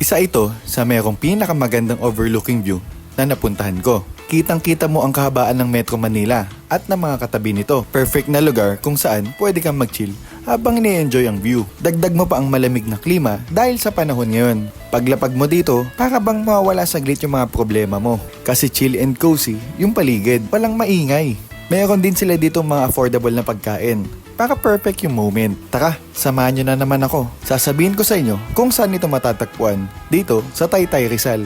Isa ito sa merong pinakamagandang overlooking view na napuntahan ko. Kitang-kita mo ang kahabaan ng Metro Manila at ng mga katabi nito. Perfect na lugar kung saan pwede kang mag-chill habang ni-enjoy ang view. Dagdag mo pa ang malamig na klima dahil sa panahon ngayon. Paglapag mo dito, para bang mawawala saglit yung mga problema mo. Kasi chill and cozy yung paligid, walang maingay. Meron din sila dito mga affordable na pagkain. Para perfect yung moment. Tara, samahan nyo na naman ako. Sasabihin ko sa inyo kung saan ito matatagpuan dito sa Taytay Rizal.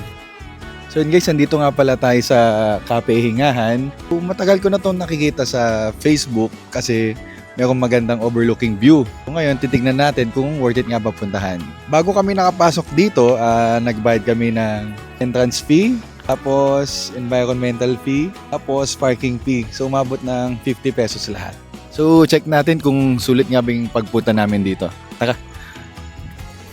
So yun guys, nandito nga pala tayo sa Cafe Hingahan. Matagal ko na itong nakikita sa Facebook kasi merong magandang overlooking view. So ngayon, titignan natin kung worth it nga ba puntahan. Bago kami nakapasok dito, nagbayad kami ng entrance fee, tapos environmental fee, tapos parking fee. So umabot ng 50 pesos lahat. So check natin kung sulit nga ba yung pagpunta namin dito. Tara!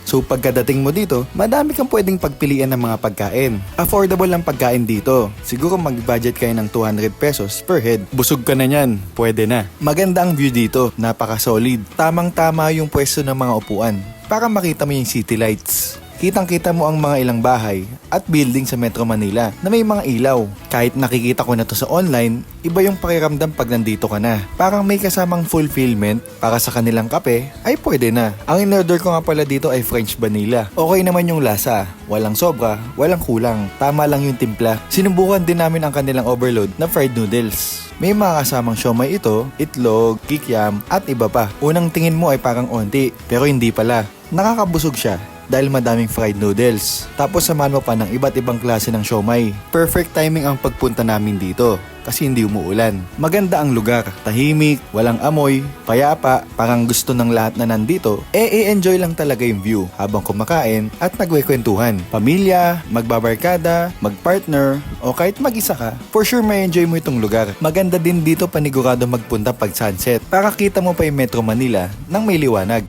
So pagkadating mo dito, madami kang pwedeng pagpilian ng mga pagkain. Affordable ang pagkain dito. Siguro mag-budget kayo ng 200 pesos per head. Busog ka na yan, pwede na. Maganda ang view dito, napaka-solid. Tamang-tama yung pwesto ng mga upuan para makita mo yung city lights. Kitang-kita mo ang mga ilang bahay at building sa Metro Manila na may mga ilaw. Kahit nakikita ko na to sa online, iba yung pakiramdam pag nandito ka na. Parang may kasamang fulfillment para sa kanilang kape ay pwede na. Ang in-order ko nga pala dito ay French vanilla. Okay naman yung lasa. Walang sobra, walang kulang. Tama lang yung timpla. Sinubukan din namin ang kanilang overload na fried noodles. May mga kasamang siomay ito, itlog, kikiam at iba pa. Unang tingin mo ay parang onti, pero hindi pala. Nakakabusog siya dahil madaming fried noodles. Tapos samahan mo pa ng iba't ibang klase ng siomay. Perfect timing ang pagpunta namin dito kasi hindi umuulan. Maganda ang lugar, tahimik, walang amoy, payapa, parang gusto ng lahat na nandito, i-enjoy lang talaga yung view habang kumakain at nagwekwentuhan. Pamilya, magbabarkada, magpartner, o kahit mag-isa ka, for sure may enjoy mo itong lugar. Maganda din dito panigurado magpunta pag sunset para kita mo pa yung Metro Manila nang may liwanag.